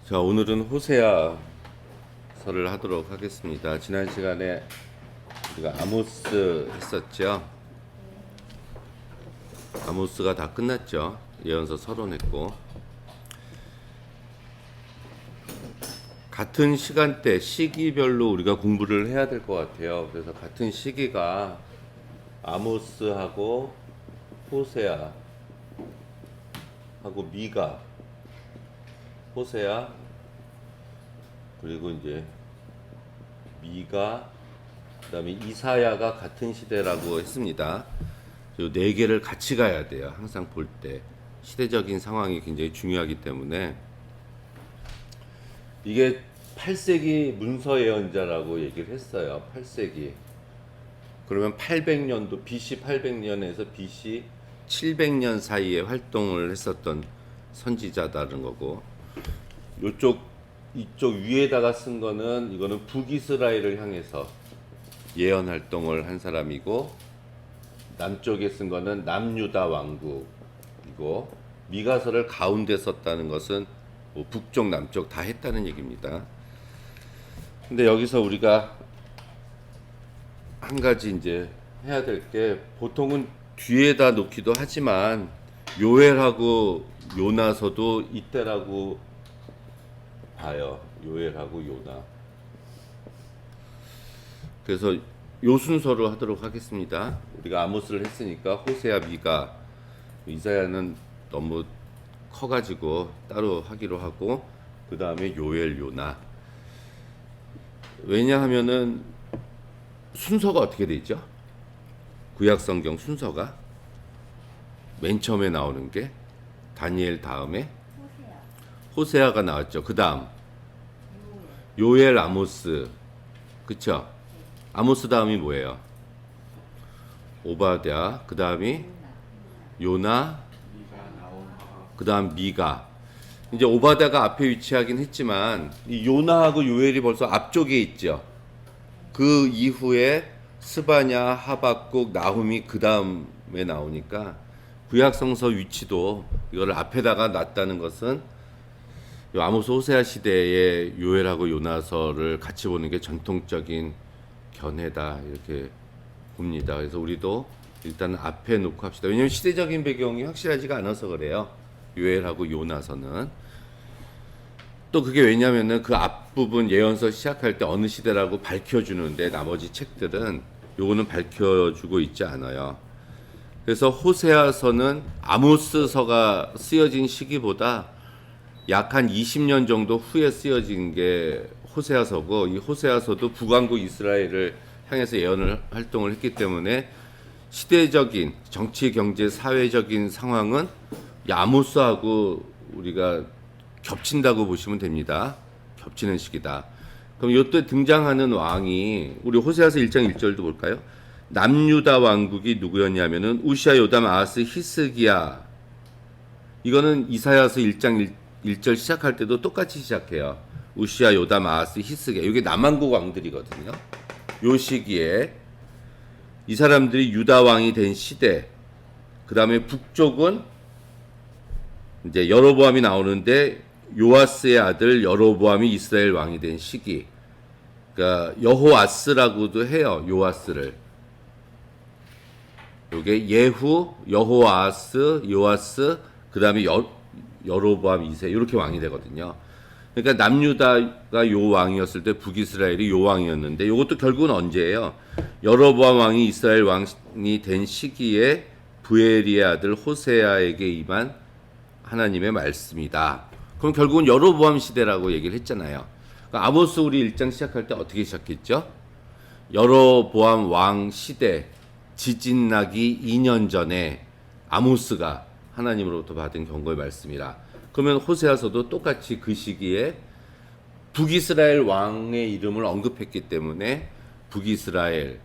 자, 오늘은 호세아서를 하도록 하겠습니다. 지난 시간에 우리가 아모스 했었죠. 아모스가 다 끝났죠. 예언서 서론했고, 같은 시간대, 시기별로 우리가 공부를 해야 될 것 같아요. 그래서 같은 시기가 아모스하고 호세아하고 미가, 호세아, 그리고 이제 미가, 그다음에 이사야가 같은 시대라고 했습니다. 이 네 개를 같이 가야 돼요. 항상 볼 때 시대적인 상황이 굉장히 중요하기 때문에. 이게 8세기 문서 예언자라고 얘기를 했어요. 8세기. 그러면 800년도 BC 800년에서 BC 700년 사이에 활동을 했었던 선지자다는 거고, 이쪽 위에다가 쓴 거는, 이거는 북이스라엘을 향해서 예언 활동을 한 사람이고, 남쪽에 쓴 거는 남유다 왕국이고, 미가서를 가운데 썼다는 것은 뭐 북쪽 남쪽 다 했다는 얘기입니다. 근데 여기서 우리가 한 가지 이제 해야 될 게, 보통은 뒤에다 놓기도 하지만 요엘하고 요나서도 이때라고 봐요. 요엘하고 요나. 그래서 요 순서로 하도록 하겠습니다. 우리가 아모스를 했으니까 호세아, 미가, 이사야는 너무 커가지고 따로 하기로 하고, 그 다음에 요엘, 요나. 왜냐하면은 순서가 어떻게 돼 있죠? 구약 성경 순서가 맨 처음에 나오는 게 다니엘 다음에 호세아가 나왔죠. 그 다음 요엘, 아모스, 그쵸? 아모스 다음이 뭐예요? 오바댜, 그 다음이 요나, 그 다음 미가. 이제 오바댜가 앞에 위치하긴 했지만 이 요나하고 요엘이 벌써 앞쪽에 있죠. 그 이후에 스바냐, 하박국, 나훔이 그 다음에 나오니까 구약 성서 위치도 이거를 앞에다가 놨다는 것은 이 아모스 호세아 시대의 요엘하고 요나서를 같이 보는 게 전통적인 견해다, 이렇게 봅니다. 그래서 우리도 일단 앞에 놓고 합시다. 왜냐하면 시대적인 배경이 확실하지가 않아서 그래요. 요엘하고 요나서는. 또 그게 왜냐면은 그 앞부분 예언서 시작할 때 어느 시대라고 밝혀주는데, 나머지 책들은 요거는 밝혀주고 있지 않아요. 그래서 호세아서는 아모스서가 쓰여진 시기보다 약 한 20년 정도 후에 쓰여진 게 호세아서고, 이 호세아서도 북왕국 이스라엘을 향해서 예언을 활동을 했기 때문에 시대적인 정치, 경제, 사회적인 상황은 아모스하고 우리가 겹친다고 보시면 됩니다. 겹치는 시기다. 그럼 이때 등장하는 왕이, 우리 호세아서 1장 1절도 볼까요? 남유다 왕국이 누구였냐면은 우시아, 요담, 아하스, 히스기야. 이거는 이사야서 1장 1절 시작할 때도 똑같이 시작해요. 우시아, 요담, 아하스, 히스기야. 이게 남왕국 왕들이거든요. 요 시기에 이 사람들이 유다 왕이 된 시대. 그 다음에 북쪽은 이제 여로보암이 나오는데, 요아스의 아들 여로보암이 이스라엘 왕이 된 시기. 그러니까 여호아스라고도 해요. 요아스를. 요게 예후, 여호아스, 요아스, 그 다음에 여로보암 2세, 이렇게 왕이 되거든요. 그러니까 남유다가 요 왕이었을 때 북이스라엘이 요 왕이었는데, 요것도 결국은 언제예요? 여로보암 왕이 이스라엘 왕이 된 시기에 부엘리의 아들 호세아에게 임한 하나님의 말씀이다. 그럼 결국은 여로보암 시대라고 얘기를 했잖아요. 그러니까 아모스 우리 1장 시작할 때 어떻게 시작했죠? 여로보암 왕 시대, 지진나기 2년 전에 아모스가 하나님으로부터 받은 경고의 말씀이라. 그러면 호세아서도 똑같이 그 시기에 북이스라엘 왕의 이름을 언급했기 때문에 북이스라엘을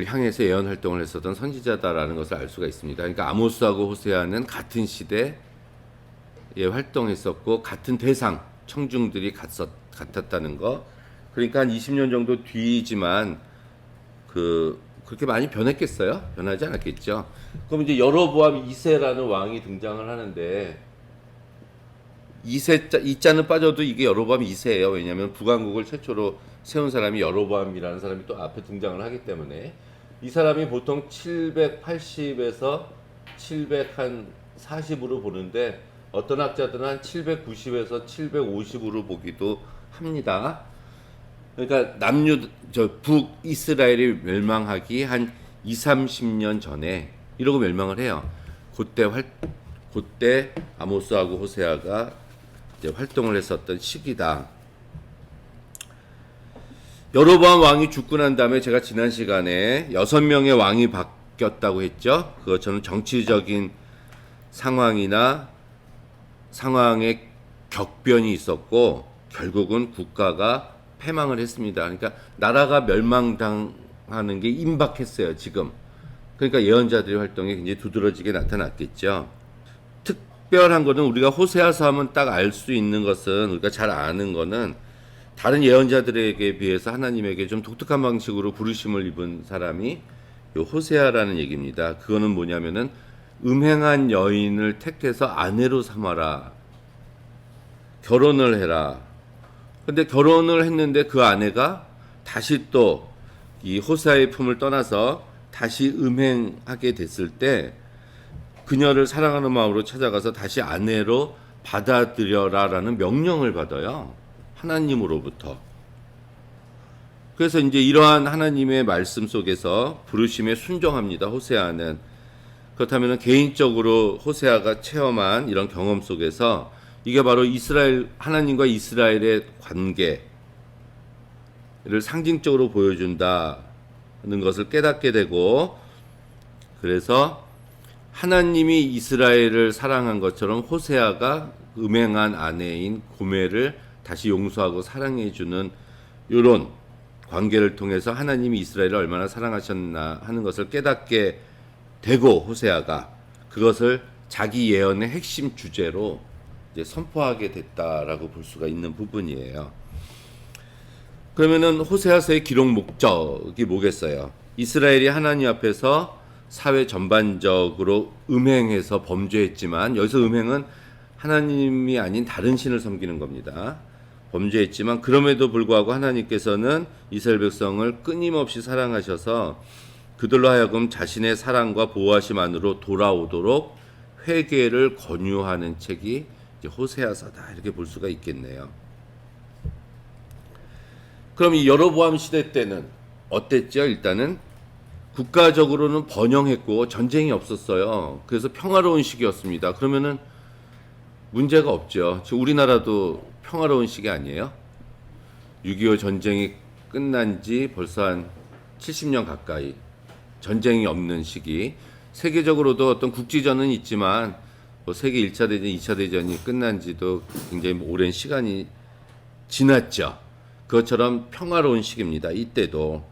향해서 예언 활동을 했었던 선지자다라는 것을 알 수가 있습니다. 그러니까 아모스하고 호세아는 같은 시대에 활동했었고, 같은 대상, 청중들이 같았다는 거. 그러니까 한 20년 정도 뒤이지만 그렇게 많이 변했겠어요? 변하지 않았겠죠. 그럼 이제 여로보암 2세라는 왕이 등장을 하는데, 이자는 빠져도 이게 여로보암 2세예요. 왜냐하면 북왕국을 최초로 세운 사람이 여로보암이라는 사람이 또 앞에 등장을 하기 때문에 이 사람이 보통 780에서 740으로 보는데 어떤 학자들은 한 790에서 750으로 보기도 합니다. 그러니까 북이스라엘이 멸망하기 한 2, 30년 전에 이러고 멸망을 해요. 그때 아모스하고 호세아가 이제 활동을 했었던 시기다. 여로보암 왕이 죽고 난 다음에 제가 지난 시간에 6명의 왕이 바뀌었다고 했죠. 그것처럼 정치적인 상황의 격변이 있었고 결국은 국가가 패망을 했습니다. 그러니까 나라가 멸망당하는 게 임박했어요, 지금. 그러니까 예언자들의 활동이 굉장히 두드러지게 나타났겠죠. 특별한 거는 우리가 호세아서 하면 딱 알 수 있는 것은 우리가 잘 아는 거는 다른 예언자들에게 비해서 하나님에게 좀 독특한 방식으로 부르심을 입은 사람이 요 호세아라는 얘기입니다. 그거는 뭐냐면은 음행한 여인을 택해서 아내로 삼아라. 결혼을 해라. 근데 결혼을 했는데 그 아내가 다시 또 이 호세아의 품을 떠나서 다시 음행하게 됐을 때 그녀를 사랑하는 마음으로 찾아가서 다시 아내로 받아들여라라는 명령을 받아요. 하나님으로부터. 그래서 이제 이러한 하나님의 말씀 속에서 부르심에 순종합니다. 호세아는. 그렇다면 개인적으로 호세아가 체험한 이런 경험 속에서 이게 바로 하나님과 이스라엘의 관계를 상징적으로 보여준다는 것을 깨닫게 되고, 그래서 하나님이 이스라엘을 사랑한 것처럼 호세아가 음행한 아내인 고멜을 다시 용서하고 사랑해주는 이런 관계를 통해서 하나님이 이스라엘을 얼마나 사랑하셨나 하는 것을 깨닫게 되고, 호세아가 그것을 자기 예언의 핵심 주제로 이제 선포하게 됐다라고 볼 수가 있는 부분이에요. 그러면은 호세아서의 기록 목적이 뭐겠어요? 이스라엘이 하나님 앞에서 사회 전반적으로 음행해서 범죄했지만, 여기서 음행은 하나님이 아닌 다른 신을 섬기는 겁니다. 범죄했지만 그럼에도 불구하고 하나님께서는 이스라엘 백성을 끊임없이 사랑하셔서 그들로 하여금 자신의 사랑과 보호하심 안으로 돌아오도록 회개를 권유하는 책이 이제 호세아서다, 이렇게 볼 수가 있겠네요. 그럼 이 여로보암 시대 때는 어땠죠? 일단은 국가적으로는 번영했고 전쟁이 없었어요. 그래서 평화로운 시기였습니다. 그러면은 문제가 없죠. 지금 우리나라도 평화로운 시기 아니에요? 6.25 전쟁이 끝난 지 벌써 한 70년 가까이 전쟁이 없는 시기. 세계적으로도 어떤 국지전은 있지만 뭐 세계 1차 대전, 2차 대전이 끝난 지도 굉장히 오랜 시간이 지났죠. 그것처럼 평화로운 시기입니다. 이때도.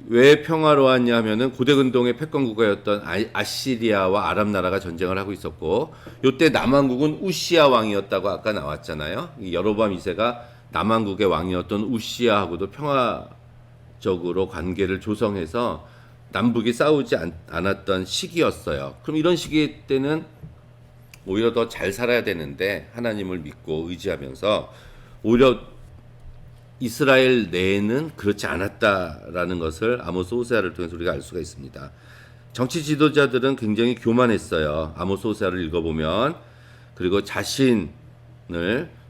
왜 평화로웠냐 하면은 고대근동의 패권국가였던 아시리아와 아랍 나라가 전쟁을 하고 있었고, 요때 남왕국은 우시아 왕이었다고 아까 나왔잖아요. 이 여로보암 2세가 남왕국의 왕이었던 우시아하고도 평화적으로 관계를 조성해서 남북이 싸우지 않았던 시기였어요. 그럼 이런 시기 때는 오히려 더 잘 살아야 되는데 하나님을 믿고 의지하면서 오히려 이스라엘 내에는 그렇지 않았다라는 것을 아모스 호세아를 통해서 우리가 알 수가 있습니다. 정치 지도자들은 굉장히 교만했어요. 아모스 호세아를 읽어보면. 그리고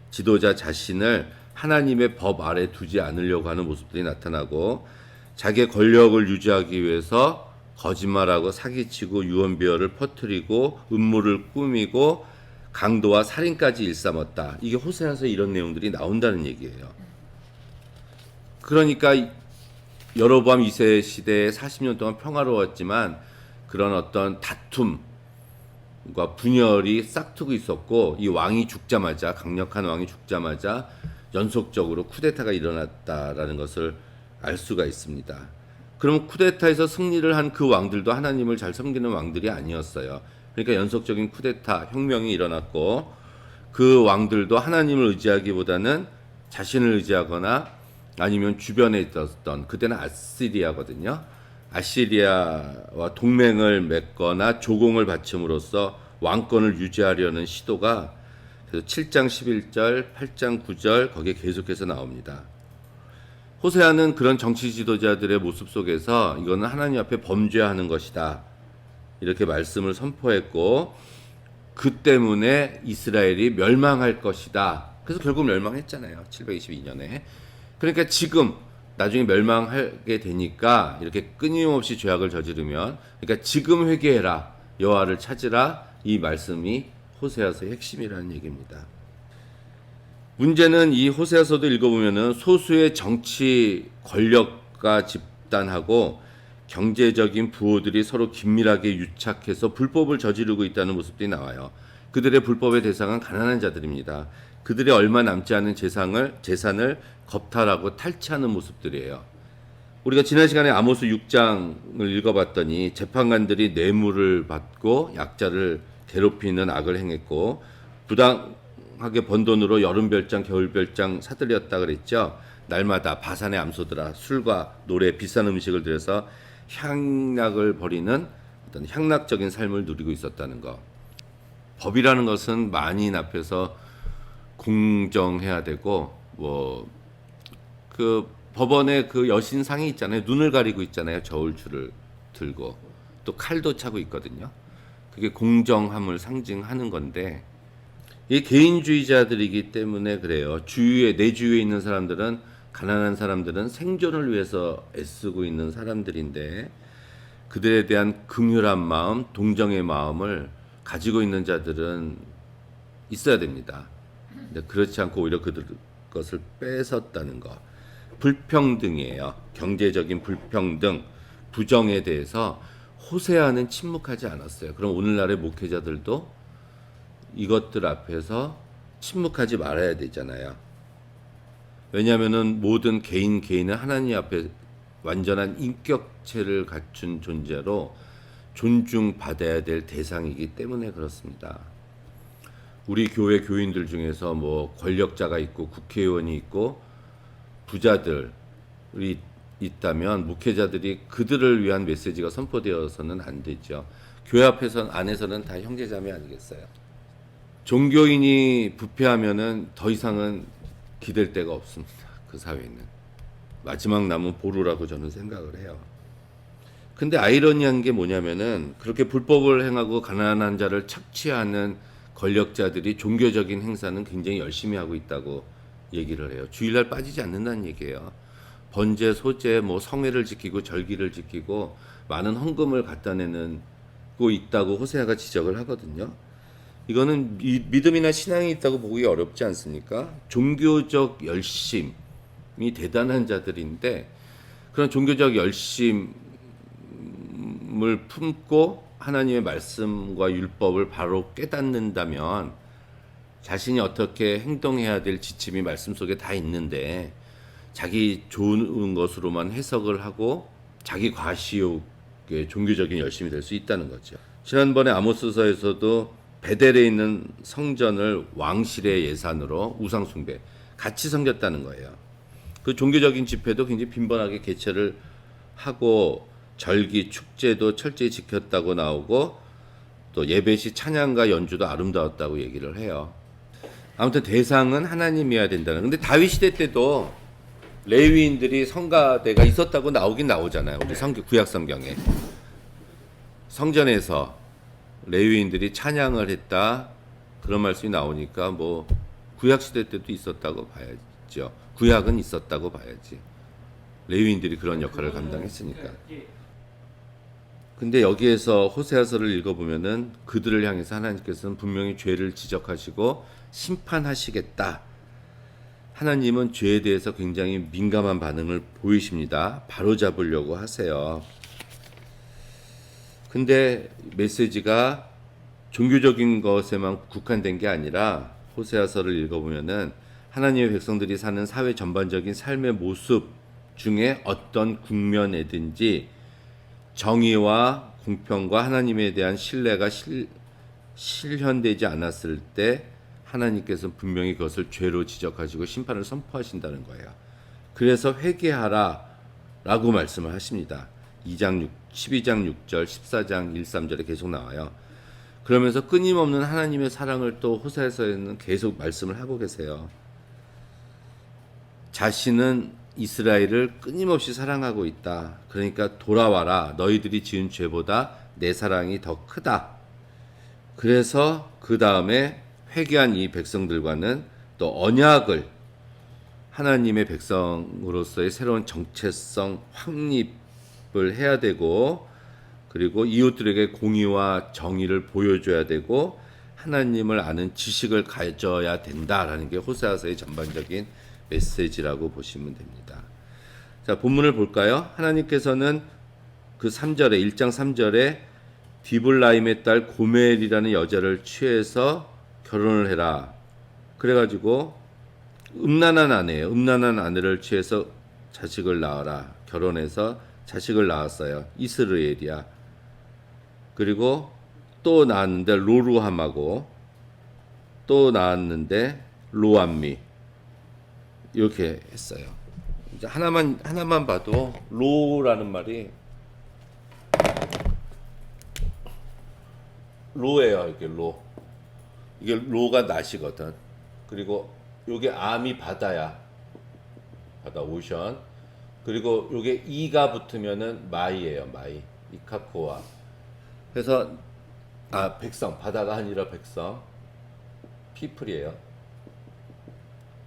지도자 자신을 하나님의 법 아래 두지 않으려고 하는 모습들이 나타나고, 자기의 권력을 유지하기 위해서 거짓말하고 사기치고 유언비어를 퍼뜨리고 음모를 꾸미고 강도와 살인까지 일삼았다. 이게 호세아서 이런 내용들이 나온다는 얘기예요. 그러니까 여로보암 2세 시대에 40년 동안 평화로웠지만 그런 어떤 다툼과 분열이 싹트고 있었고, 이 왕이 죽자마자, 강력한 왕이 죽자마자 연속적으로 쿠데타가 일어났다라는 것을 알 수가 있습니다. 그럼 쿠데타에서 승리를 한 그 왕들도 하나님을 잘 섬기는 왕들이 아니었어요. 그러니까 연속적인 쿠데타, 혁명이 일어났고, 그 왕들도 하나님을 의지하기보다는 자신을 의지하거나 아니면 주변에 있었던, 그때는 아시리아거든요. 아시리아와 동맹을 맺거나 조공을 바침으로써 왕권을 유지하려는 시도가 그래서 7장 11절, 8장 9절 거기에 계속해서 나옵니다. 호세아는 그런 정치 지도자들의 모습 속에서 이거는 하나님 앞에 범죄하는 것이다, 이렇게 말씀을 선포했고, 그 때문에 이스라엘이 멸망할 것이다. 그래서 결국 멸망했잖아요. 722년에. 그러니까 지금 나중에 멸망하게 되니까 이렇게 끊임없이 죄악을 저지르면, 그러니까 지금 회개해라, 여호와를 찾으라, 이 말씀이 호세아서의 핵심이라는 얘기입니다. 문제는 이 호세아서도 읽어보면은 소수의 정치 권력가 집단하고 경제적인 부호들이 서로 긴밀하게 유착해서 불법을 저지르고 있다는 모습들이 나와요. 그들의 불법의 대상은 가난한 자들입니다. 그들의 얼마 남지 않은 재산을 겁탈하고 탈취하는 모습들이에요. 우리가 지난 시간에 아모스 6장을 읽어봤더니 재판관들이 뇌물을 받고 약자를 괴롭히는 악을 행했고, 부당하게 번 돈으로 여름별장 겨울별장 사들였다 그랬죠. 날마다 바산의 암소들아 술과 노래 비싼 음식을 들여서 향락을 벌이는 어떤 향락적인 삶을 누리고 있었다는 것. 법이라는 것은 만인 앞에서 공정해야 되고, 그 법원에 그 여신상이 있잖아요. 눈을 가리고 있잖아요. 저울줄을 들고 또 칼도 차고 있거든요. 그게 공정함을 상징하는 건데, 이 개인주의자들이기 때문에 그래요. 내 주위에 있는 사람들은, 가난한 사람들은 생존을 위해서 애쓰고 있는 사람들인데, 그들에 대한 긍휼한 마음, 동정의 마음을 가지고 있는 자들은 있어야 됩니다. 근데 그렇지 않고 오히려 그들 것을 뺏었다는 것. 불평등이에요. 경제적인 불평등, 부정에 대해서 호세아는 침묵하지 않았어요. 그럼 오늘날의 목회자들도 이것들 앞에서 침묵하지 말아야 되잖아요. 왜냐하면은 모든 개인은 하나님 앞에 완전한 인격체를 갖춘 존재로 존중받아야 될 대상이기 때문에 그렇습니다. 우리 교회 교인들 중에서 뭐 권력자가 있고 국회의원이 있고 부자들이 있다면 목회자들이 그들을 위한 메시지가 선포되어서는 안 되죠. 교회 안에서는 다 형제자매 아니겠어요? 종교인이 부패하면은 더 이상은 기댈 데가 없습니다. 그 사회는 마지막 남은 보루라고 저는 생각을 해요. 근데 아이러니한 게 뭐냐면은 그렇게 불법을 행하고 가난한 자를 착취하는 권력자들이 종교적인 행사는 굉장히 열심히 하고 있다고 얘기를 해요. 주일날 빠지지 않는다는 얘기예요. 번제, 소제, 성회를 지키고 절기를 지키고 많은 헌금을 갖다 내고 있다고 호세아가 지적을 하거든요. 이거는 믿음이나 신앙이 있다고 보기 어렵지 않습니까? 종교적 열심이 대단한 자들인데, 그런 종교적 열심을 품고 하나님의 말씀과 율법을 바로 깨닫는다면 자신이 어떻게 행동해야 될 지침이 말씀 속에 다 있는데 자기 좋은 것으로만 해석을 하고 자기 과시욕의 종교적인 열심이 될 수 있다는 거죠. 지난번에 아모스서에서도 베델에 있는 성전을 왕실의 예산으로 우상숭배 같이 섬겼다는 거예요. 그 종교적인 집회도 굉장히 빈번하게 개최를 하고 절기 축제도 철저히 지켰다고 나오고, 또 예배시 찬양과 연주도 아름다웠다고 얘기를 해요. 아무튼 대상은 하나님이어야 된다는. 근데 다윗 시대 때도 레위인들이 성가대가 있었다고 나오긴 나오잖아요. 우리 구약 성경에 성전에서 레위인들이 찬양을 했다 그런 말씀이 나오니까 구약 시대 때도 있었다고 봐야죠. 구약은 있었다고 봐야지. 레위인들이 그런 역할을 감당했으니까. 근데 여기에서 호세아서를 읽어보면은 그들을 향해서 하나님께서는 분명히 죄를 지적하시고 심판하시겠다. 하나님은 죄에 대해서 굉장히 민감한 반응을 보이십니다. 바로잡으려고 하세요. 근데 메시지가 종교적인 것에만 국한된 게 아니라 호세아서를 읽어보면은 하나님의 백성들이 사는 사회 전반적인 삶의 모습 중에 어떤 국면에든지 정의와 공평과 하나님에 대한 신뢰가 실현되지 않았을 때 하나님께서 분명히 그것을 죄로 지적하시고 심판을 선포하신다는 거예요. 그래서 회개하라 라고 말씀을 하십니다. 12장 6절, 14장 1, 3절에 계속 나와요. 그러면서 끊임없는 하나님의 사랑을 또 호세아서에는 계속 말씀을 하고 계세요. 자신은 이스라엘을 끊임없이 사랑하고 있다. 그러니까 돌아와라. 너희들이 지은 죄보다 내 사랑이 더 크다. 그래서 그 다음에 회개한 이 백성들과는 또 언약을 하나님의 백성으로서의 새로운 정체성 확립을 해야 되고, 그리고 이웃들에게 공의와 정의를 보여줘야 되고 하나님을 아는 지식을 가져야 된다라는 게 호세아서의 전반적인 메시지라고 보시면 됩니다. 자, 본문을 볼까요? 하나님께서는 그 3절에 1장 3절에 디블라임의 딸 고멜이라는 여자를 취해서 결혼을 해라. 그래가지고 음란한 아내예요. 음란한 아내를 취해서 자식을 낳아라. 결혼해서 자식을 낳았어요. 이스라엘이야. 그리고 또 낳았는데 로루함하고 또 낳았는데 로암미 이렇게 했어요. 이제 하나만 봐도 로라는 말이 로예요. 이게 로가 낫이거든. 그리고 요게 암이 바다야. 바다 오션. 그리고 요게 이가 붙으면은 마이예요. 마이. 이카코아. 그래서 백성, 바다가 아니라 백성. 피플이에요.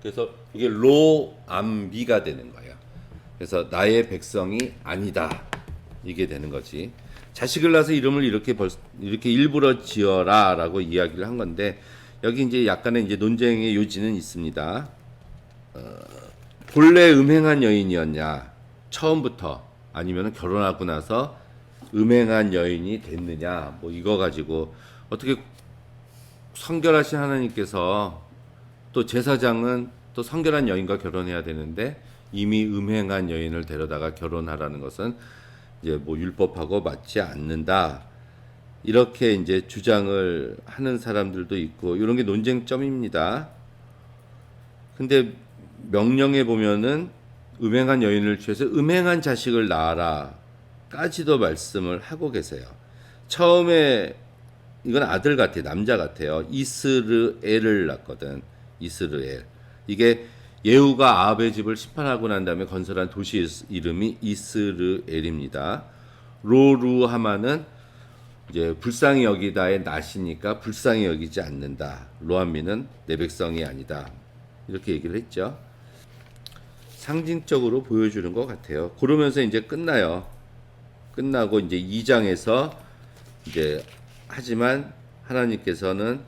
그래서 이게 로암비가 되는 거예요. 그래서 나의 백성이 아니다. 이게 되는 거지. 자식을 낳아서 이름을 이렇게 일부러 지어라라고 이야기를 한 건데, 여기 이제 약간의 이제 논쟁의 요지는 있습니다. 본래 음행한 여인이었냐, 처음부터, 아니면 결혼하고 나서 음행한 여인이 됐느냐, 뭐 이거 가지고 어떻게 성결하신 하나님께서 또 제사장은 또 성결한 여인과 결혼해야 되는데 이미 음행한 여인을 데려다가 결혼하라는 것은 이제 뭐 율법하고 맞지 않는다. 이렇게 이제 주장을 하는 사람들도 있고, 이런 게 논쟁점입니다. 근데 명령에 보면은 음행한 여인을 취해서 음행한 자식을 낳아라 까지도 말씀을 하고 계세요. 처음에 이건 아들 같아요. 남자 같아요. 이스르엘을 낳거든. 이스르엘. 이게 예후가 아합의 집을 심판하고 난 다음에 건설한 도시 이름이 이스르엘입니다. 로루하마는 이제 불쌍히 여기다의 낫이니까 불쌍히 여기지 않는다. 로암미는 내 백성이 아니다. 이렇게 얘기를 했죠. 상징적으로 보여주는 것 같아요. 그러면서 이제 끝나요. 끝나고 이제 2장에서 이제 하지만 하나님께서는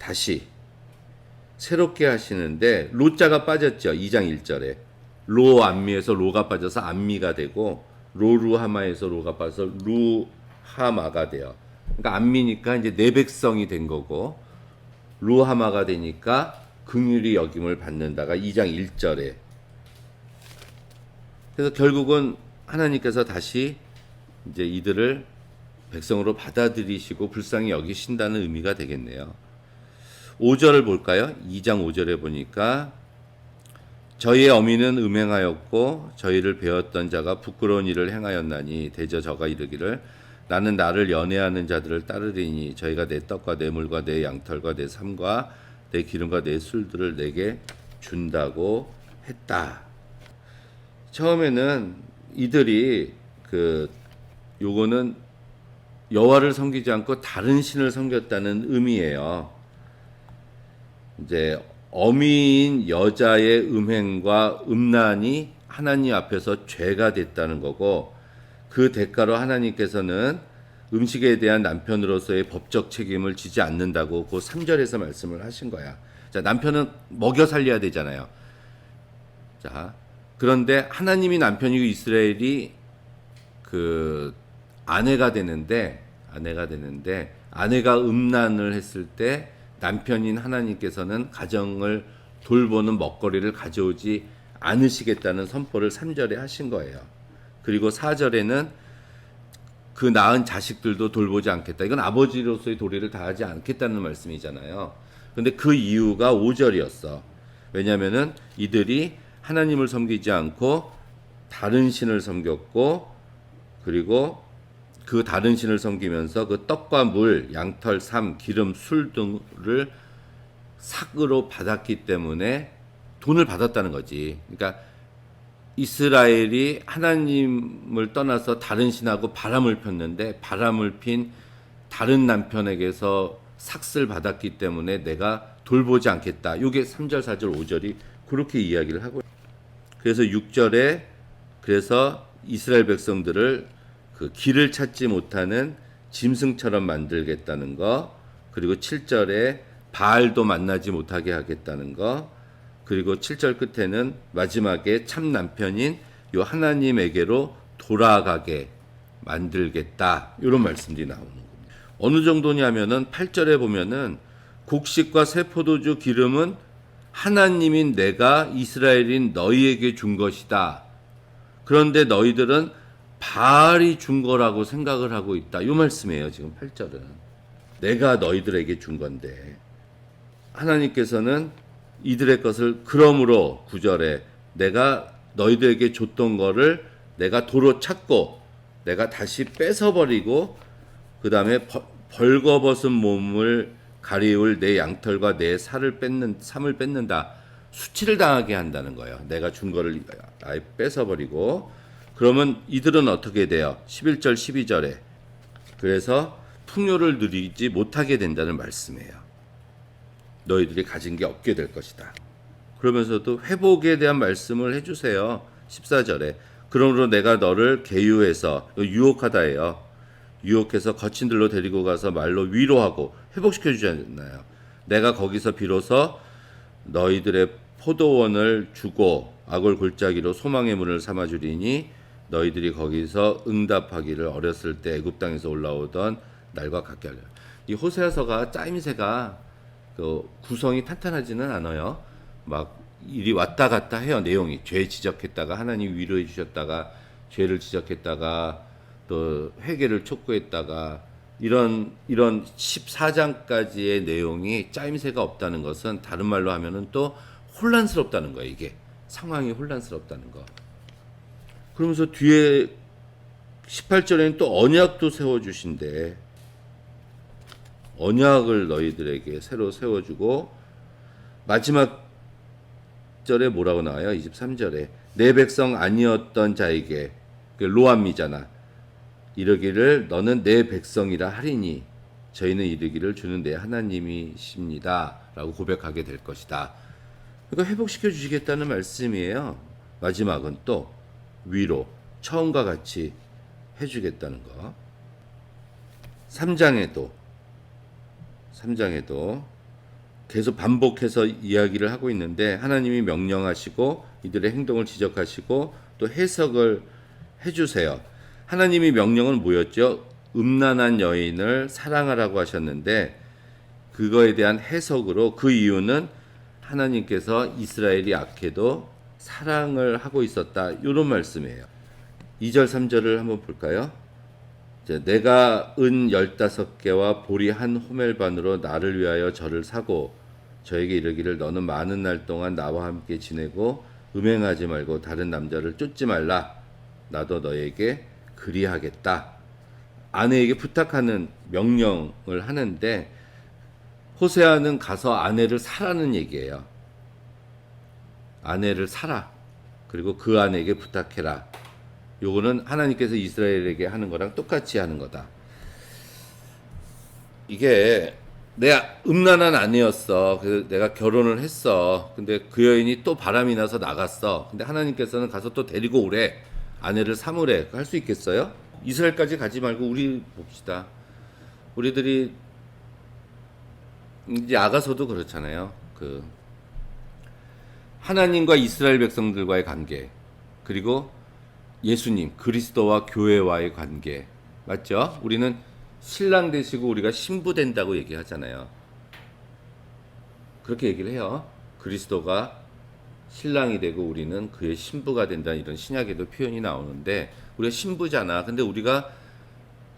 다시 새롭게 하시는데 로자가 빠졌죠. 2장 1절에 로암미에서 로가 빠져서 암미가 되고, 로루하마에서 로가 빠져서 루하마가 돼요. 그러니까 암미니까 이제 내 백성이 된 거고, 루하마가 되니까 긍휼히 여김을 받는다가 2장 1절에. 그래서 결국은 하나님께서 다시 이제 이들을 백성으로 받아들이시고 불쌍히 여기신다는 의미가 되겠네요. 5절을 볼까요? 2장 5절에 보니까 저희의 어미는 음행하였고 저희를 배웠던 자가 부끄러운 일을 행하였나니 대저 저가 이르기를 나는 나를 연애하는 자들을 따르리니 저희가 내 떡과 내 물과 내 양털과 내 삶과 내 기름과 내 술들을 내게 준다고 했다. 처음에는 이들이 요거는 여호와를 섬기지 않고 다른 신을 섬겼다는 의미예요. 이제 어미인 여자의 음행과 음란이 하나님 앞에서 죄가 됐다는 거고, 그 대가로 하나님께서는 음식에 대한 남편으로서의 법적 책임을 지지 않는다고 그 3절에서 말씀을 하신 거야. 자, 남편은 먹여 살려야 되잖아요. 자, 그런데 하나님이 남편이고 이스라엘이 아내가 되는데 아내가 음란을 했을 때 남편인 하나님께서는 가정을 돌보는 먹거리를 가져오지 않으시겠다는 선포를 3절에 하신 거예요. 그리고 4절에는 그 낳은 자식들도 돌보지 않겠다. 이건 아버지로서의 도리를 다하지 않겠다는 말씀이잖아요. 근데 그 이유가 5절이었어. 왜냐면은 이들이 하나님을 섬기지 않고 다른 신을 섬겼고, 그리고 그 다른 신을 섬기면서 그 떡과 물, 양털, 삶, 기름, 술 등을 삭으로 받았기 때문에 돈을 받았다는 거지. 그러니까 이스라엘이 하나님을 떠나서 다른 신하고 바람을 폈는데 바람을 핀 다른 남편에게서 삭슬 받았기 때문에 내가 돌보지 않겠다. 이게 3절, 4절, 5절이 그렇게 이야기를 하고, 그래서 6절에 그래서 이스라엘 백성들을 그 길을 찾지 못하는 짐승처럼 만들겠다는 거, 그리고 7절에 바알도 만나지 못하게 하겠다는 거, 그리고 7절 끝에는 마지막에 참 남편인 요 하나님에게로 돌아가게 만들겠다. 이런 말씀들이 나오는 겁니다. 어느 정도냐면은 8절에 보면은 곡식과 새 포도주 기름은 하나님인 내가 이스라엘인 너희에게 준 것이다. 그런데 너희들은 바알이 준 거라고 생각을 하고 있다. 이 말씀이에요. 지금 8절은. 내가 너희들에게 준 건데 하나님께서는 이들의 것을 그러므로 9절에 내가 너희들에게 줬던 거를 내가 도로 찾고 내가 다시 뺏어버리고 그 다음에 벌거벗은 몸을 가리울 내 양털과 내 삶을 뺏는다. 수치를 당하게 한다는 거예요. 내가 준 거를 아예 뺏어버리고. 그러면 이들은 어떻게 돼요? 11절 12절에 그래서 풍요를 누리지 못하게 된다는 말씀이에요. 너희들이 가진 게 없게 될 것이다. 그러면서도 회복에 대한 말씀을 해주세요. 14절에 그러므로 내가 너를 계유해서, 유혹하다예요. 유혹해서 거친 들로 데리고 가서 말로 위로하고 회복시켜 주지 않나요? 내가 거기서 비로소 너희들의 포도원을 주고 악을 골짜기로 소망의 문을 삼아주리니 너희들이 거기서 응답하기를 어렸을 때 애굽 땅에서 올라오던 날과 같게 하려. 이 호세아서가 짜임새가 그 구성이 탄탄하지는 않아요. 막 일이 왔다 갔다 해요. 내용이 죄 지적했다가 하나님 위로해 주셨다가 죄를 지적했다가 또 회개를 촉구했다가 이런 14장까지의 내용이 짜임새가 없다는 것은 다른 말로 하면은 또 혼란스럽다는 거예요. 이게 상황이 혼란스럽다는 거. 그러면서 뒤에 18절에는 또 언약도 세워주신대. 언약을 너희들에게 새로 세워주고 마지막 절에 뭐라고 나와요? 23절에 내 백성 아니었던 자에게 로암이잖아. 이르기를 너는 내 백성이라 하리니 저희는 이르기를 주는 내 하나님이십니다. 라고 고백하게 될 것이다. 그러니까 회복시켜 주시겠다는 말씀이에요. 마지막은 또 위로 처음과 같이 해주겠다는 거. 3장에도 계속 반복해서 이야기를 하고 있는데 하나님이 명령하시고 이들의 행동을 지적하시고 또 해석을 해주세요. 하나님이 명령은 뭐였죠? 음란한 여인을 사랑하라고 하셨는데 그거에 대한 해석으로 그 이유는 하나님께서 이스라엘이 악해도 사랑을 하고 있었다. 이런 말씀이에요. 2절 3절을 한번 볼까요? 내가 은 15개와 보리 한 호멜반으로 나를 위하여 저를 사고 저에게 이르기를 너는 많은 날 동안 나와 함께 지내고 음행하지 말고 다른 남자를 쫓지 말라. 나도 너에게 그리하겠다. 아내에게 부탁하는 명령을 하는데 호세아는 가서 아내를 사라는 얘기예요. 아내를 사라. 그리고 그 아내에게 부탁해라. 요거는 하나님께서 이스라엘에게 하는 거랑 똑같이 하는 거다. 이게 내가 음란한 아내였어. 그래서 내가 결혼을 했어. 근데 그 여인이 또 바람이 나서 나갔어. 근데 하나님께서는 가서 또 데리고 오래. 아내를 삼으래. 할 수 있겠어요? 이스라엘까지 가지 말고 우리 봅시다. 우리들이 이제 아가서도 그렇잖아요. 그 하나님과 이스라엘 백성들과의 관계, 그리고 예수님 그리스도와 교회와의 관계, 맞죠? 우리는 신랑 되시고 우리가 신부 된다고 얘기하잖아요. 그렇게 얘기를 해요. 그리스도가 신랑이 되고 우리는 그의 신부가 된다. 이런 신약에도 표현이 나오는데 우리가 신부잖아. 근데 우리가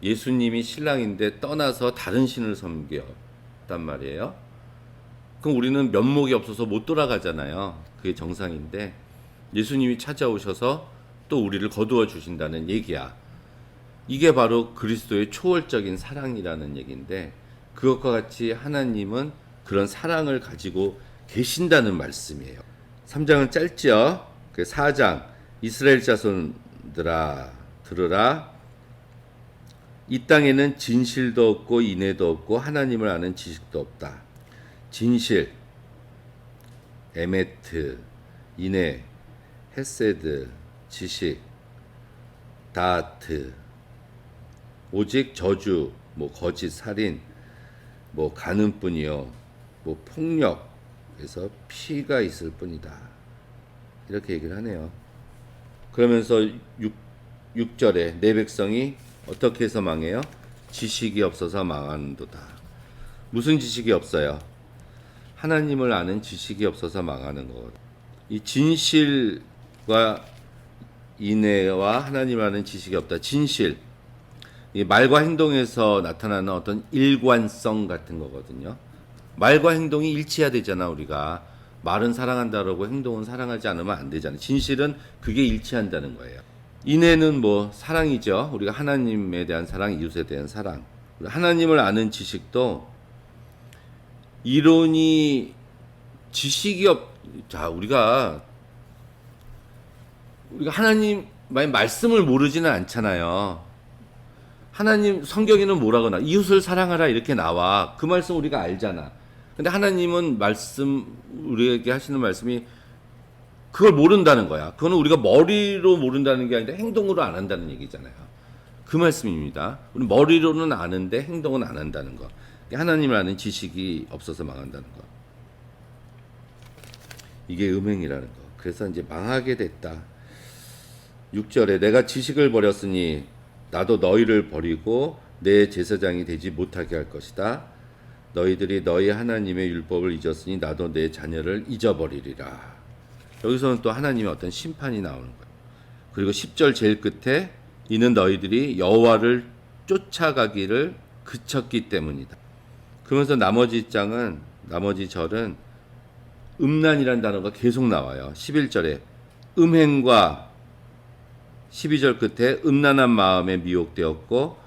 예수님이 신랑인데 떠나서 다른 신을 섬겼단 말이에요. 그럼 우리는 면목이 없어서 못 돌아가잖아요. 그게 정상인데 예수님이 찾아오셔서 또 우리를 거두어 주신다는 얘기야. 이게 바로 그리스도의 초월적인 사랑이라는 얘기인데, 그것과 같이 하나님은 그런 사랑을 가지고 계신다는 말씀이에요. 3장은 짧죠. 그 4장 이스라엘 자손들아 들으라. 이 땅에는 진실도 없고 인애도 없고 하나님을 아는 지식도 없다. 진실, 에메트, 인애, 헤세드, 지식, 다트, 오직 저주, 뭐 거짓, 살인, 뭐 가는 뿐이요, 뭐 폭력에서 피가 있을 뿐이다. 이렇게 얘기를 하네요. 그러면서 6절에 내 백성이 어떻게 해서 망해요? 지식이 없어서 망하는도다. 무슨 지식이 없어요? 하나님을 아는 지식이 없어서 망하는 것. 이 진실과 인애와 하나님을 아는 지식이 없다. 진실, 이 말과 행동에서 나타나는 어떤 일관성 같은 거거든요. 말과 행동이 일치해야 되잖아. 우리가 말은 사랑한다라고 행동은 사랑하지 않으면 안 되잖아. 진실은 그게 일치한다는 거예요. 인애는 뭐 사랑이죠. 우리가 하나님에 대한 사랑, 이웃에 대한 사랑. 하나님을 아는 지식도 이론이 지식이 자, 우리가 하나님의 말씀을 모르지는 않잖아요. 하나님 성경에는 뭐라거나 이웃을 사랑하라 이렇게 나와. 그 말씀 우리가 알잖아. 근데 하나님은 우리에게 하시는 말씀이 그걸 모른다는 거야. 그거는 우리가 머리로 모른다는 게 아니라 행동으로 안 한다는 얘기잖아요. 그 말씀입니다. 우리 머리로는 아는데 행동은 안 한다는 거. 하나님을 아는 지식이 없어서 망한다는 거. 이게 음행이라는 거. 그래서 이제 망하게 됐다. 6절에 내가 지식을 버렸으니 나도 너희를 버리고 내 제사장이 되지 못하게 할 것이다. 너희들이 너희 하나님의 율법을 잊었으니 나도 내 자녀를 잊어버리리라. 여기서는 또 하나님의 어떤 심판이 나오는 거예요. 그리고 10절 제일 끝에 이는 너희들이 여호와를 쫓아가기를 그쳤기 때문이다. 그러면서 나머지 절은 음란이라는 단어가 계속 나와요. 11절에 음행과 12절 끝에 음란한 마음에 미혹되었고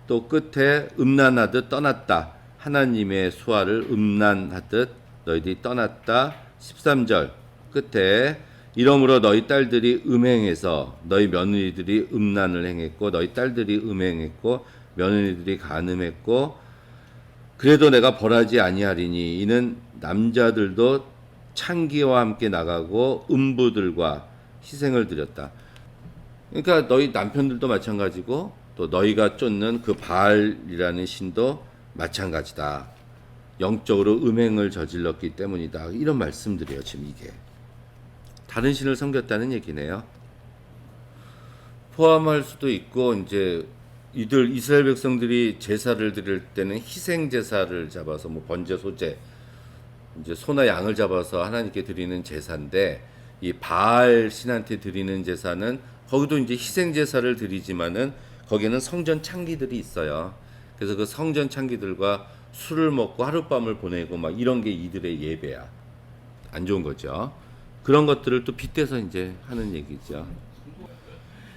또 끝에 음란하듯 떠났다. 하나님의 수하를 음란하듯 너희들이 떠났다. 13절 끝에 이러므로 너희 딸들이 음행해서 너희 며느리들이 음란을 행했고 너희 딸들이 음행했고 며느리들이 간음했고 그래도 내가 벌하지 아니하리니 이는 남자들도 창기와 함께 나가고 음부들과 희생을 드렸다. 그러니까 너희 남편들도 마찬가지고 또 너희가 쫓는 그 바알이라는 신도 마찬가지다. 영적으로 음행을 저질렀기 때문이다. 이런 말씀들이에요. 지금 이게 다른 신을 섬겼다는 얘기네요. 포함할 수도 있고 이제 이스라엘 백성들이 제사를 드릴 때는 희생 제사를 잡아서 뭐 번제 소제 이제 소나 양을 잡아서 하나님께 드리는 제사인데 이 바알 신한테 드리는 제사는 거기도 이제 희생 제사를 드리지만은 거기에는 성전 창기들이 있어요. 그래서 그 성전 창기들과 술을 먹고 하룻밤을 보내고 막 이런 게 이들의 예배야. 안 좋은 거죠. 그런 것들을 또 빗대서 이제 하는 얘기죠.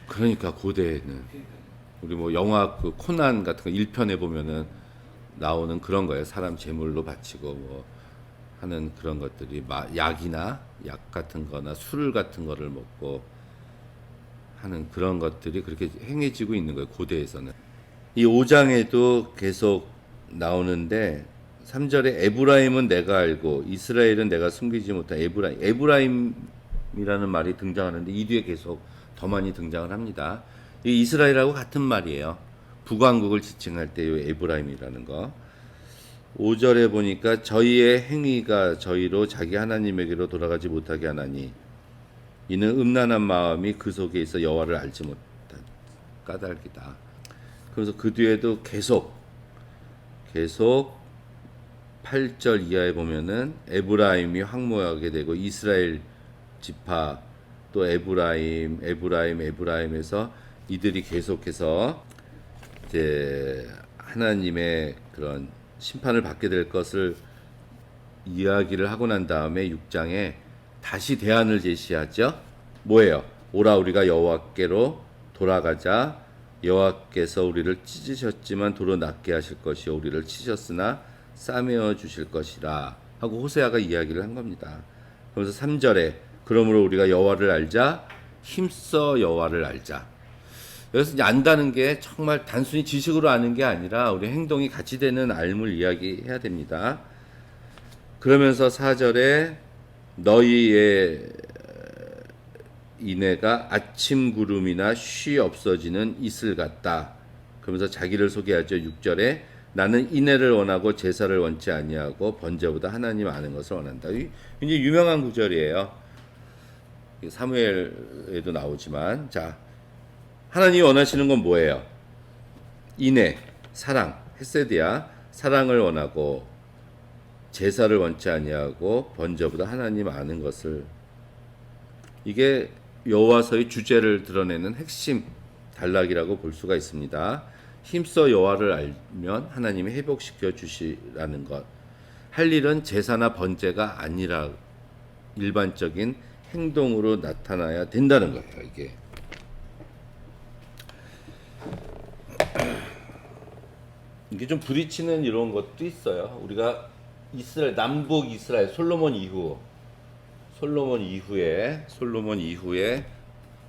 그러니까 고대에는 우리 뭐 영화 그 코난 같은 거 1편에 보면은 나오는 그런 거예요. 사람 제물로 바치고 뭐 하는 그런 것들이 약이나 약 같은 거나 술 같은 거를 먹고 하는 그런 것들이 그렇게 행해지고 있는 거예요. 고대에서는. 이 5장에도 계속 나오는데 3절에 에브라임은 내가 알고 이스라엘은 내가 숨기지 못한 에브라임이라는 말이 등장하는데 이 뒤에 계속 더 많이 등장을 합니다. 이 이스라엘하고 같은 말이에요. 북왕국을 지칭할 때 이 에브라임이라는 거. 5절에 보니까 저희의 행위가 저희로 자기 하나님에게로 돌아가지 못하게 하나니 이는 음란한 마음이 그 속에 있어 여호와를 알지 못한 까닭이다. 그래서 그 뒤에도 계속 8절 이하에 보면은 에브라임이 황무하게 되고 이스라엘 지파 또 에브라임에서 이들이 계속해서 이제 하나님의 그런 심판을 받게 될 것을 이야기를 하고 난 다음에 6장에 다시 대안을 제시하죠. 뭐예요? 오라 우리가 여호와께로 돌아가자. 여호와께서 우리를 찢으셨지만 도로 낫게 하실 것이요 우리를 치셨으나 싸매어 주실 것이라 하고 호세아가 이야기를 한 겁니다. 그래서 3절에 그러므로 우리가 여호와를 알자 힘써 여호와를 알자. 여기서 이제 안다는 게 정말 단순히 지식으로 아는 게 아니라 우리 행동이 같이 되는 알물 이야기해야 됩니다. 그러면서 4절에 너희의 이내가 아침 구름이나 쉬 없어지는 이슬 같다. 그러면서 자기를 소개하죠. 6절에 나는 인애를 원하고 제사를 원치 아니하고 번제보다 하나님 아는 것을 원한다. 굉장히 유명한 구절이에요. 사무엘에도 나오지만 자 하나님이 원하시는 건 뭐예요? 인애, 사랑, 헤세드야. 사랑을 원하고 제사를 원치 아니하고 번제보다 하나님 아는 것을. 이게 여호와서의 주제를 드러내는 핵심 단락이라고 볼 수가 있습니다. 힘써 여호와를 알면 하나님이 회복시켜 주시라는 것. 할 일은 제사나 번제가 아니라 일반적인 행동으로 나타나야 된다는 거예요. 이게 좀 부딪히는 이런 것도 있어요. 우리가 이스라엘 남북 이스라엘 솔로몬 이후에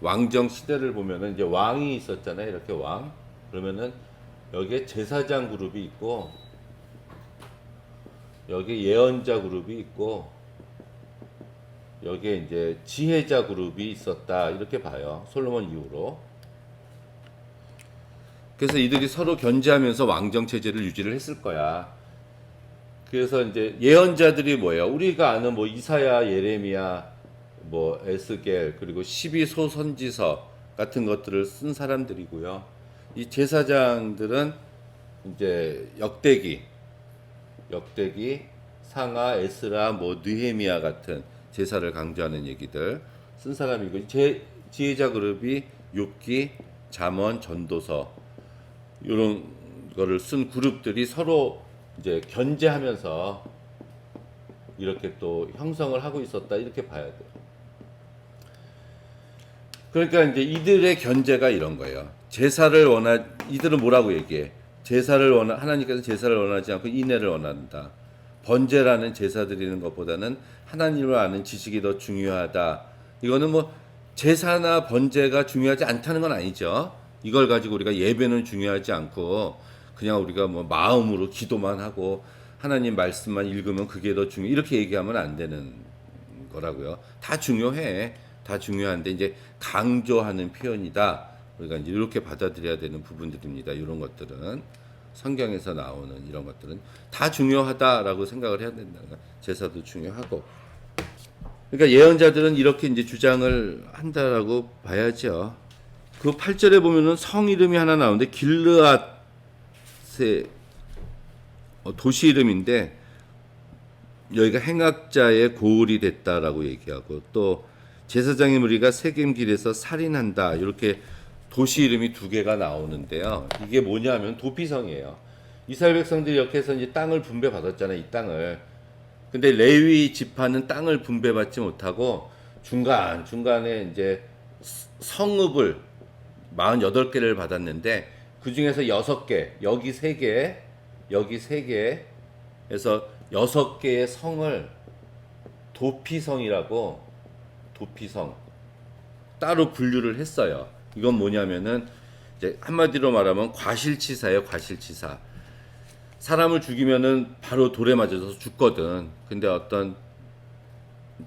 왕정 시대를 보면은 이제 왕이 있었잖아요. 이렇게 왕. 그러면은 여기에 제사장 그룹이 있고 여기에 예언자 그룹이 있고 여기에 이제 지혜자 그룹이 있었다. 이렇게 봐요. 솔로몬 이후로. 그래서 이들이 서로 견제하면서 왕정 체제를 유지를 했을 거야. 그래서 이제 예언자들이 뭐예요? 우리가 아는 뭐 이사야, 예레미야, 뭐 에스겔 그리고 12소 선지서 같은 것들을 쓴 사람들이고요. 이 제사장들은 이제 역대기, 상하, 에스라, 뭐 느헤미야 같은 제사를 강조하는 얘기들 쓴 사람이고 지혜자 그룹이 욥기, 잠언, 전도서 이런 거를 쓴 그룹들이 서로 이제 견제하면서 이렇게 또 형성을 하고 있었다 이렇게 봐야 돼요. 그러니까 이제 이들의 견제가 이런 거예요. 이들은 뭐라고 얘기해? 하나님께서 제사를 원하지 않고 인애를 원한다. 번제라는 제사 드리는 것보다는 하나님을 아는 지식이 더 중요하다. 이거는 뭐 제사나 번제가 중요하지 않다는 건 아니죠. 이걸 가지고 우리가 예배는 중요하지 않고 그냥 우리가 뭐 마음으로 기도만 하고 하나님 말씀만 읽으면 그게 더 이렇게 얘기하면 안 되는 거라고요. 다 중요해. 다 중요한데 이제 강조하는 표현이다. 우리가 이제 이렇게 받아들여야 되는 부분들입니다. 이런 것들은 성경에서 나오는 이런 것들은 다 중요하다라고 생각을 해야 된다는 거예요. 제사도 중요하고. 그러니까 예언자들은 이렇게 이제 주장을 한다라고 봐야죠. 그 8절에 보면은 성 이름이 하나 나오는데 길르앗의 도시 이름인데 여기가 행악자의 고을이 됐다라고 얘기하고 또 제사장의 무리가 세겜 길에서 살인한다 이렇게 도시 이름이 두 개가 나오는데요. 이게 뭐냐면 도피성이에요. 이스라엘 백성들이 이렇게 해서 이제 땅을 분배받았잖아요. 이 땅을. 근데 레위 지파는 땅을 분배받지 못하고 중간에 이제 성읍을 48개를 받았는데 그 중에서 6개, 여기 3개, 여기 3개에서 6개의 성을 도피성 따로 분류를 했어요. 이건 뭐냐면은 이제 한마디로 말하면 과실치사예요. 과실치사. 사람을 죽이면은 바로 돌에 맞아서 죽거든. 근데 어떤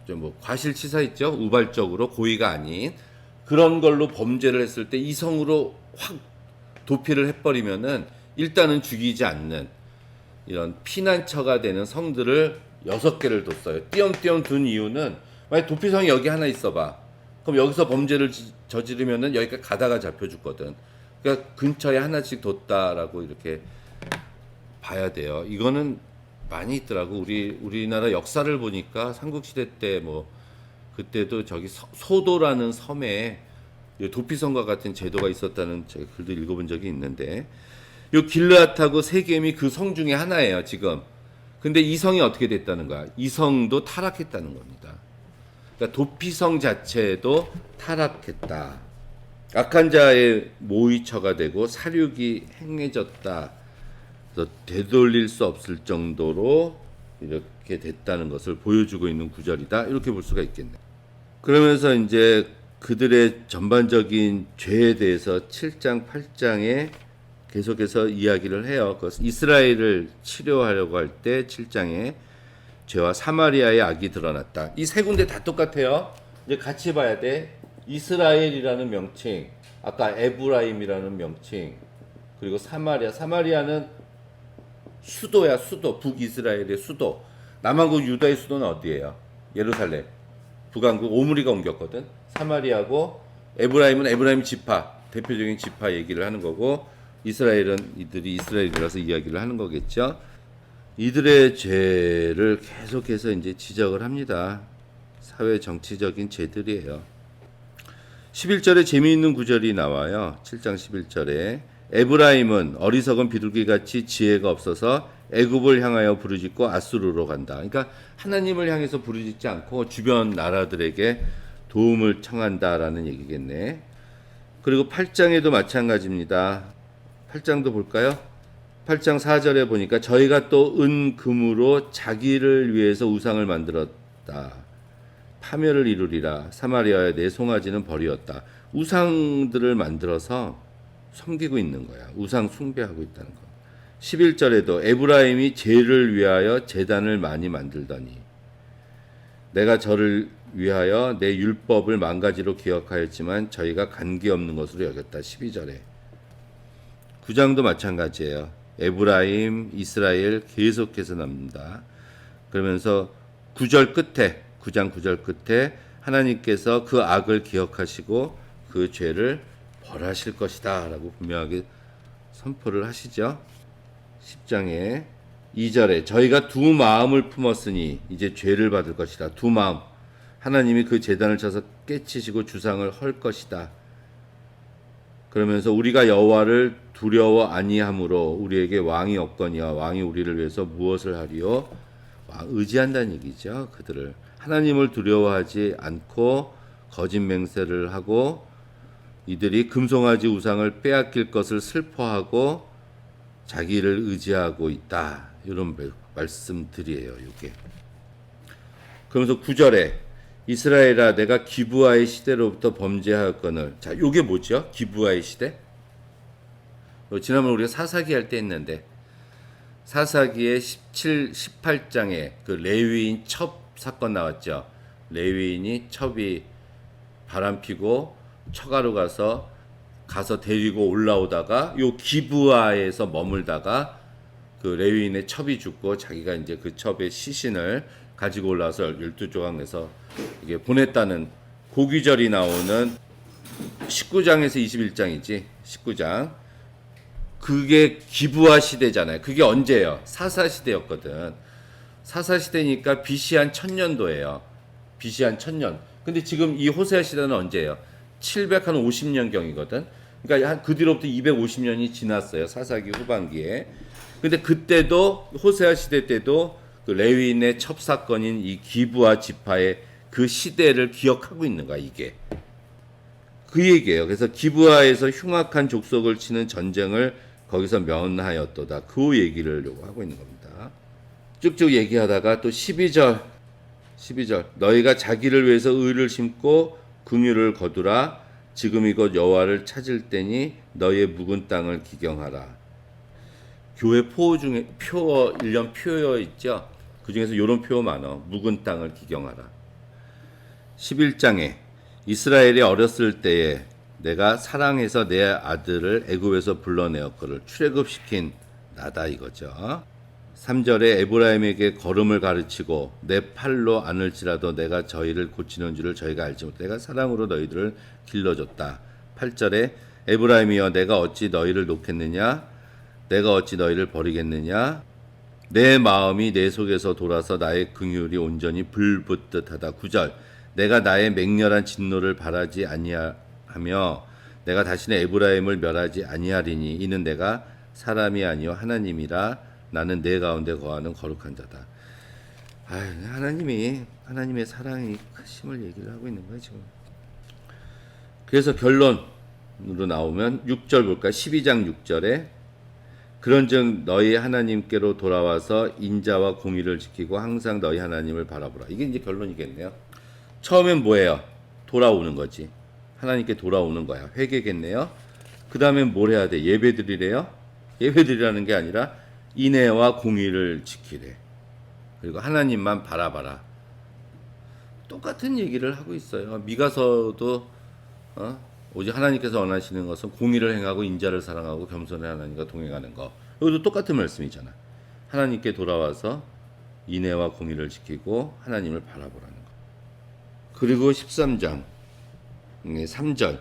뭐 과실치사 있죠. 우발적으로 고의가 아닌 그런 걸로 범죄를 했을 때 이성으로 확 도피를 해버리면은 일단은 죽이지 않는 이런 피난처가 되는 성들을 6개를 뒀어요. 띄엄띄엄 둔 이유는 만약 도피성이 여기 하나 있어봐. 그럼 여기서 범죄를 저지르면은 여기까지 가다가 잡혀 죽거든. 그러니까 근처에 하나씩 뒀다라고 이렇게 봐야 돼요. 이거는 많이 있더라고. 우리나라 역사를 보니까 삼국시대 때 뭐 그때도 저기 소도라는 섬에 도피성과 같은 제도가 있었다는 제가 글도 읽어본 적이 있는데 요 길르앗하고 세겜이 그 성 중에 하나예요 지금. 근데 이 성이 어떻게 됐다는 거야? 이 성도 타락했다는 겁니다. 그러니까 도피성 자체도 타락했다. 악한 자의 모의처가 되고 살육이 행해졌다. 그래서 되돌릴 수 없을 정도로 이렇게 됐다는 것을 보여주고 있는 구절이다. 이렇게 볼 수가 있겠네요. 그러면서 이제 그들의 전반적인 죄에 대해서 7장, 8장에 계속해서 이야기를 해요. 그 이스라엘을 치료하려고 할 때 7장에 죄와 사마리아의 악이 드러났다. 이 세 군데 다 똑같아요. 이제 같이 봐야 돼. 이스라엘이라는 명칭, 아까 에브라임이라는 명칭, 그리고 사마리아. 사마리아는 수도야, 수도. 북이스라엘의 수도. 남한국 유다의 수도는 어디예요? 예루살렘. 북한국 오므리가 옮겼거든. 사마리아고 에브라임은 에브라임 지파, 대표적인 지파 얘기를 하는 거고, 이스라엘은 이들이 이스라엘이라서 이야기를 하는 거겠죠. 이들의 죄를 계속해서 이제 지적을 합니다. 사회 정치적인 죄들이에요. 11절에 재미있는 구절이 나와요. 7장 11절에 에브라임은 어리석은 비둘기같이 지혜가 없어서 애굽을 향하여 부르짖고 아수르로 간다. 그러니까 하나님을 향해서 부르짖지 않고 주변 나라들에게 도움을 청한다라는 얘기겠네. 그리고 8장에도 마찬가지입니다. 8장도 볼까요? 8장 4절에 보니까 저희가 또 은금으로 자기를 위해서 우상을 만들었다. 파멸을 이루리라. 사마리아의 내 송아지는 벌이었다. 우상들을 만들어서 섬기고 있는 거야. 우상 숭배하고 있다는 거. 11절에도 에브라임이 죄를 위하여 제단을 많이 만들더니 내가 저를 위하여 내 율법을 만가지로 기억하였지만 저희가 관계없는 것으로 여겼다. 12절에 9장도 마찬가지예요. 에브라임, 이스라엘 계속해서 나옵니다. 그러면서 9절 끝에 9장 9절 끝에 하나님께서 그 악을 기억하시고 그 죄를 벌하실 것이다 라고 분명하게 선포를 하시죠. 10장에 2절에 저희가 두 마음을 품었으니 이제 죄를 받을 것이다. 두 마음. 하나님이 그 제단을 쳐서 깨치시고 주상을 헐 것이다. 그러면서 우리가 여호와를 두려워 아니함으로 우리에게 왕이 없거니와 왕이 우리를 위해서 무엇을 하리요? 의지한다는 얘기죠. 그들을 하나님을 두려워하지 않고 거짓 맹세를 하고 이들이 금송아지 우상을 빼앗길 것을 슬퍼하고 자기를 의지하고 있다. 이런 말씀들이에요. 이게. 그러면서 9절에 이스라엘아 내가 기브아의 시대로부터 범죄하였거늘. 자, 이게 뭐죠? 기브아의 시대? 지난번 우리가 사사기 할 때 했는데 사사기의 17, 18장에 그 레위인 첩 사건 나왔죠. 레위인이 첩이 바람피고 처가로 가서 데리고 올라오다가 요 기브아에서 머물다가 그 레위인의 첩이 죽고 자기가 이제 그 첩의 시신을 가지고 올라와서 12조각 내서 이게 보냈다는 고귀절이 나오는 19장에서 21장이지. 19장. 그게 기브아 시대잖아요. 그게 언제예요? 사사 시대였거든. 사사 시대니까 BC 한 1000년도예요. BC 한 1000년. 근데 지금 이 호세아 시대는 언제예요? 750년경이거든. 그러니까 그 뒤로부터 250년이 지났어요. 사사기 후반기에. 근데 그때도 호세아 시대 때도 그 레위인의 첩사건인 이 기브아 지파의 그 시대를 기억하고 있는 거야, 이게. 그 얘기예요. 그래서 기브아에서 흉악한 족속을 치는 전쟁을 거기서 면하였도다. 그 얘기를 하고 있는 겁니다. 쭉쭉 얘기하다가 또 12절 너희가 자기를 위해서 의를 심고 긍휼을 거두라. 지금 이곳 여호와를 찾을 때니 너희의 묵은 땅을 기경하라. 교회 포어 중에 일련 표어 있죠. 그 중에서 이런 표어 많아. 묵은 땅을 기경하라. 11장에 이스라엘이 어렸을 때에 내가 사랑해서 내 아들을 애굽에서 불러내었거를 출애굽시킨 나다 이거죠. 3절에 에브라임에게 걸음을 가르치고 내 팔로 안을지라도 내가 저희를 고치는 줄을 저희가 알지 못해 내가 사랑으로 너희들을 길러줬다. 8절에 에브라임이여 내가 어찌 너희를 놓겠느냐 내가 어찌 너희를 버리겠느냐 내 마음이 내 속에서 돌아서 나의 긍휼이 온전히 불붙듯 하다. 9절 내가 나의 맹렬한 진노를 바라지 아니하며 내가 다시는 에브라임을 멸하지 아니하리니 이는 내가 사람이 아니요 하나님이라 나는 내 가운데 거하는 거룩한 자다. 하나님의 사랑이 크심을 얘기를 하고 있는 거예요 지금. 그래서 결론 나오면 6절 볼까? 12장 6절에 그런즉 너희 하나님께로 돌아와서 인자와 공의를 지키고 항상 너희 하나님을 바라보라. 이게 이제 결론이겠네요. 처음엔 뭐예요? 돌아오는 거지. 하나님께 돌아오는 거야. 회개겠네요. 그 다음엔 뭘 해야 돼? 예배드리래요? 예배드리라는 게 아니라 인애와 공의를 지키래. 그리고 하나님만 바라봐라. 똑같은 얘기를 하고 있어요. 미가서도 오직 하나님께서 원하시는 것은 공의를 행하고 인자를 사랑하고 겸손한 하나님과 동행하는 것. 여기도 똑같은 말씀이잖아. 하나님께 돌아와서 인애와 공의를 지키고 하나님을 바라보라는 것. 그리고 13장 3절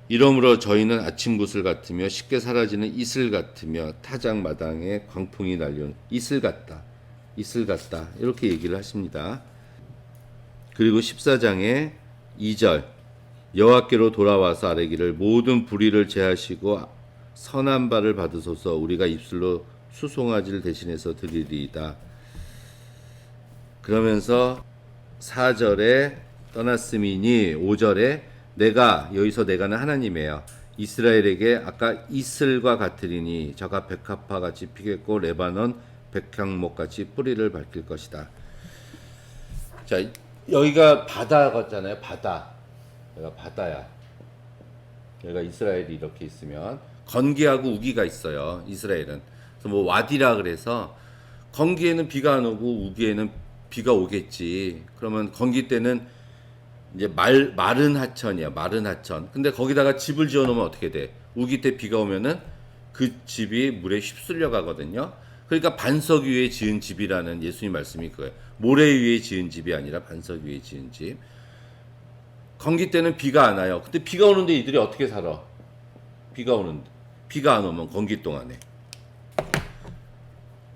이러므로 저희는 아침 구슬 같으며 쉽게 사라지는 이슬 같으며 타작마당에 광풍이 날려온 이슬 같다. 이슬 같다. 이렇게 얘기를 하십니다. 그리고 14장에 2절 여호와께로 돌아와서 아뢰기를 모든 불의를 제하시고 선한 바를 받으소서 우리가 입술로 수송아지를 대신해서 드리리이다. 그러면서 4절에 떠났음이니 5절에 내가 여기서 내가는 하나님이에요. 이스라엘에게 아까 이슬과 같으리니 저가 백합화 같이 피겠고 레바논 백향목 같이 뿌리를 밝힐 것이다. 자, 여기가 바다 같잖아요. 바다. 여기가 바다야. 여기가 이스라엘이 이렇게 있으면 건기하고 우기가 있어요. 이스라엘은. 그래서 뭐 와디라 그래서 건기에는 비가 안 오고 우기에는 비가 오겠지. 그러면 건기 때는 이제 마른 하천이야. 마른 하천. 근데 거기다가 집을 지어 놓으면 어떻게 돼? 우기 때 비가 오면은 그 집이 물에 휩쓸려 가거든요. 그러니까 반석 위에 지은 집이라는 예수님 말씀이 그거예요. 모래 위에 지은 집이 아니라 반석 위에 지은 집. 건기 때는 비가 안 와요. 근데 비가 오는데 이들이 어떻게 살아? 비가 오는데. 비가 안 오면 건기 동안에.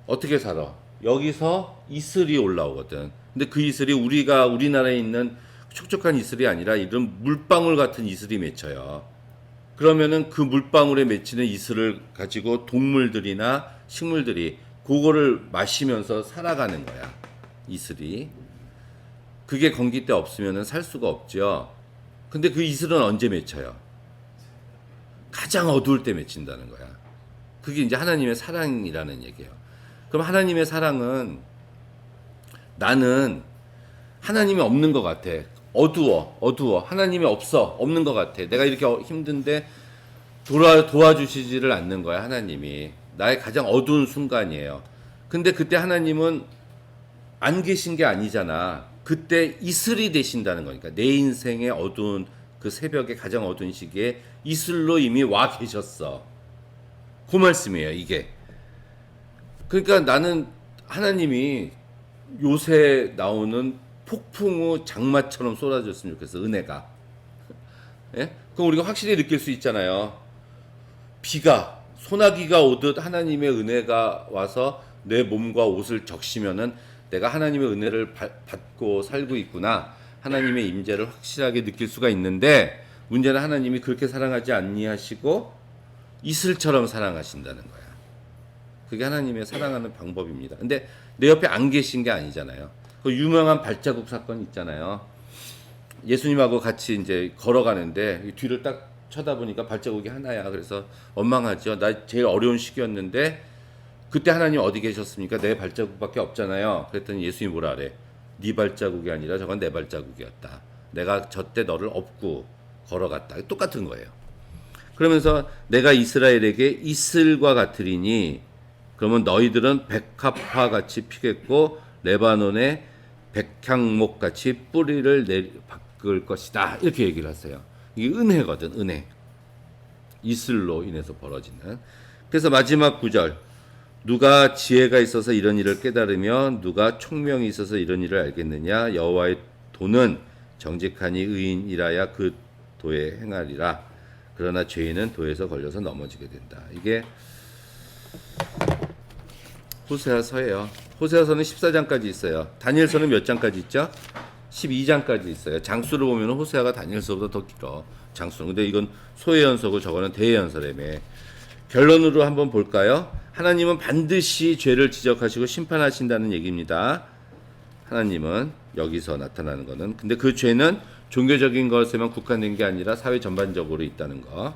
어떻게 살아? 여기서 이슬이 올라오거든. 근데 그 이슬이 우리나라에 있는 촉촉한 이슬이 아니라 이런 물방울 같은 이슬이 맺혀요. 그러면은 그 물방울에 맺히는 이슬을 가지고 동물들이나 식물들이 그거를 마시면서 살아가는 거야. 이슬이. 그게 건기 때 없으면은 살 수가 없죠. 근데 그 이슬은 언제 맺혀요? 가장 어두울 때 맺힌다는 거야. 그게 이제 하나님의 사랑이라는 얘기예요. 그럼 하나님의 사랑은 나는 하나님이 없는 것 같아. 어두워. 하나님이 없는 것 같아. 내가 이렇게 힘든데 도와주시지를 않는 거야, 하나님이. 나의 가장 어두운 순간이에요. 근데 그때 하나님은 안 계신 게 아니잖아. 그때 이슬이 되신다는 거니까. 내 인생의 어두운 그 새벽의 가장 어두운 시기에 이슬로 이미 와 계셨어. 그 말씀이에요, 이게. 그러니까 나는 하나님이 요새 나오는 폭풍 후 장마처럼 쏟아졌으면 좋겠어. 은혜가. 예? 그럼 우리가 확실히 느낄 수 있잖아요. 비가 소나기가 오듯 하나님의 은혜가 와서 내 몸과 옷을 적시면은 내가 하나님의 은혜를 받고 살고 있구나. 하나님의 임재를 확실하게 느낄 수가 있는데 문제는 하나님이 그렇게 사랑하지 아니하시고 이슬처럼 사랑하신다는 거야. 그게 하나님의 사랑하는 방법입니다. 근데 내 옆에 안 계신 게 아니잖아요. 그 유명한 발자국 사건 있잖아요. 예수님하고 같이 이제 걸어가는데 뒤를 딱 쳐다보니까 발자국이 하나야. 그래서 원망하죠. 나 제일 어려운 시기였는데 그때 하나님 어디 계셨습니까? 내 발자국밖에 없잖아요. 그랬더니 예수님이 뭐라 그래? 네 발자국이 아니라 저건 내 발자국이었다. 내가 저때 너를 업고 걸어갔다. 똑같은 거예요. 그러면서 내가 이스라엘에게 이슬과 같으리니 그러면 너희들은 백합화 같이 피겠고 레바논의 백향목 같이 뿌리를 바꿀 것이다. 이렇게 얘기를 하세요. 이게 은혜거든, 은혜. 이슬로 인해서 벌어지는. 그래서 마지막 구절. 누가 지혜가 있어서 이런 일을 깨달으며 누가 총명이 있어서 이런 일을 알겠느냐. 여호와의 도는 정직하니 의인이라야 그 도에 행하리라. 그러나 죄인은 도에서 걸려서 넘어지게 된다. 이게 호세아서예요. 호세아서는 14장까지 있어요. 다니엘서는 몇 장까지 있죠? 12장까지 있어요. 장수를 보면 호세아가 다니엘서보다 더 길어. 장수. 근데 이건 소예언서고 저거는 대예언서라며. 결론으로 한번 볼까요? 하나님은 반드시 죄를 지적하시고 심판하신다는 얘기입니다. 하나님은 여기서 나타나는 거는. 근데 그 죄는 종교적인 것에만 국한된 게 아니라 사회 전반적으로 있다는 거.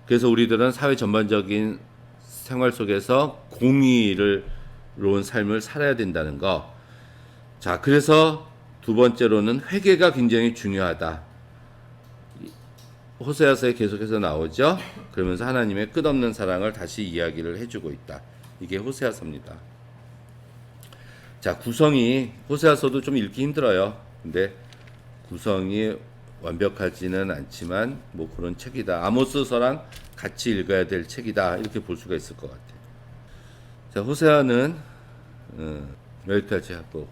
그래서 우리들은 사회 전반적인 생활 속에서 공의로운 삶을 살아야 된다는 거. 자, 그래서 두 번째로는 회개가 굉장히 중요하다. 호세아서에 계속해서 나오죠. 그러면서 하나님의 끝없는 사랑을 다시 이야기를 해주고 있다. 이게 호세아서입니다. 자, 구성이 호세아서도 좀 읽기 힘들어요. 근데 구성이 완벽하지는 않지만 뭐 그런 책이다. 아모스서랑 같이 읽어야 될 책이다. 이렇게 볼 수가 있을 것 같아요. 자, 호세아는 여기까지 하고